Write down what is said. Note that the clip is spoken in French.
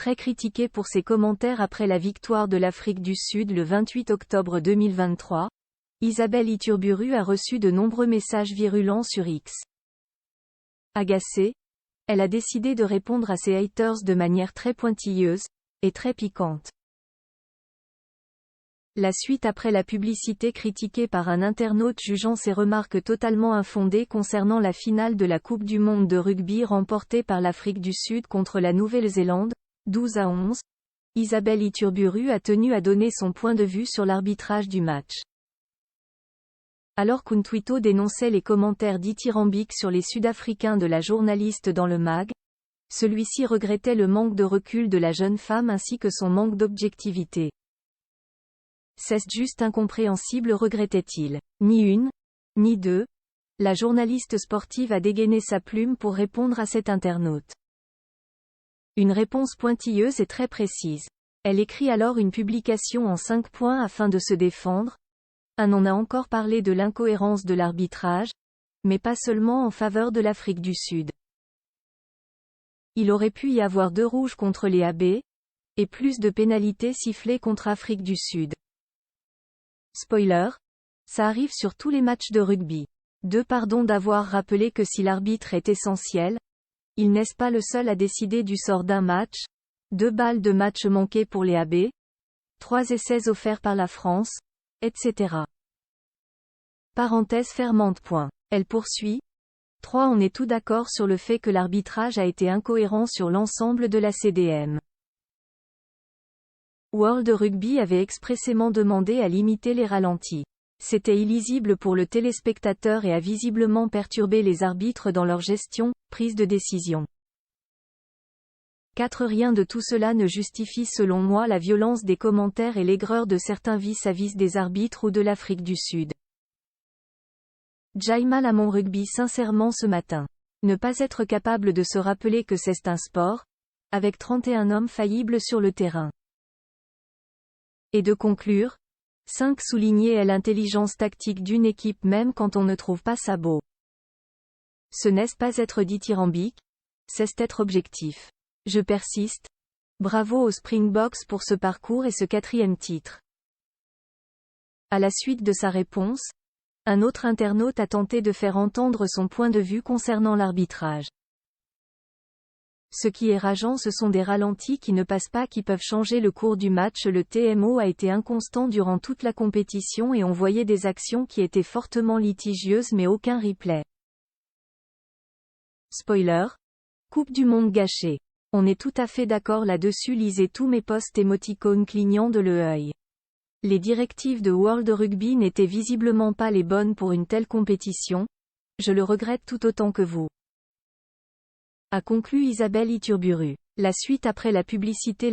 Très critiquée pour ses commentaires après la victoire de l'Afrique du Sud le 28 octobre 2023, Isabelle Iturburu a reçu de nombreux messages virulents sur X. Agacée, elle a décidé de répondre à ses haters de manière très pointilleuse, et très piquante. La suite après la publicité critiquée par un internaute jugeant ses remarques totalement infondées concernant la finale de la Coupe du Monde de rugby remportée par l'Afrique du Sud contre la Nouvelle-Zélande, 12-11, Isabelle Iturburu a tenu à donner son point de vue sur l'arbitrage du match. Alors qu'Untwito dénonçait les commentaires dithyrambiques sur les Sud-Africains de la journaliste dans le mag, celui-ci regrettait le manque de recul de la jeune femme ainsi que son manque d'objectivité. C'est juste incompréhensible, regrettait-il. Ni une, ni deux, la journaliste sportive a dégainé sa plume pour répondre à cet internaute. Une réponse pointilleuse et très précise. Elle écrit alors une publication en 5 points afin de se défendre. On a encore parlé de l'incohérence de l'arbitrage, mais pas seulement en faveur de l'Afrique du Sud. Il aurait pu y avoir 2 rouges contre les AB, et plus de pénalités sifflées contre Afrique du Sud. Spoiler, ça arrive sur tous les matchs de rugby. Pardon d'avoir rappelé que si l'arbitre est essentiel, il n'est pas le seul à décider du sort d'un match. 2 balles de match manquées pour les AB, 3 essais offerts par la France, etc. Parenthèse fermante. Elle poursuit. 3 On est tout d'accord sur le fait que l'arbitrage a été incohérent sur l'ensemble de la CDM. World Rugby avait expressément demandé à limiter les ralentis. C'était illisible pour le téléspectateur et a visiblement perturbé les arbitres dans leur gestion, prise de décision. 4 Rien de tout cela ne justifie selon moi la violence des commentaires et l'aigreur de certains vis-à-vis des arbitres ou de l'Afrique du Sud. Jaimal à mon rugby sincèrement ce matin. Ne pas être capable de se rappeler que c'est un sport, avec 31 hommes faillibles sur le terrain. Et de conclure, 5 Souligner l'intelligence tactique d'une équipe même quand on ne trouve pas ça beau. Ce n'est pas être dithyrambique, c'est être objectif. Je persiste. Bravo aux Springboks pour ce parcours et ce 4e titre. À la suite de sa réponse, un autre internaute a tenté de faire entendre son point de vue concernant l'arbitrage. Ce qui est rageant, ce sont des ralentis qui ne passent pas qui peuvent changer le cours du match. Le TMO a été inconstant durant toute la compétition et on voyait des actions qui étaient fortement litigieuses mais aucun replay. Spoiler. Coupe du monde gâchée. On est tout à fait d'accord là-dessus, lisez tous mes posts émoticônes clignant de l'œil. Les directives de World Rugby n'étaient visiblement pas les bonnes pour une telle compétition. Je le regrette tout autant que vous. A conclu Isabelle Iturburu. La suite après la publicité.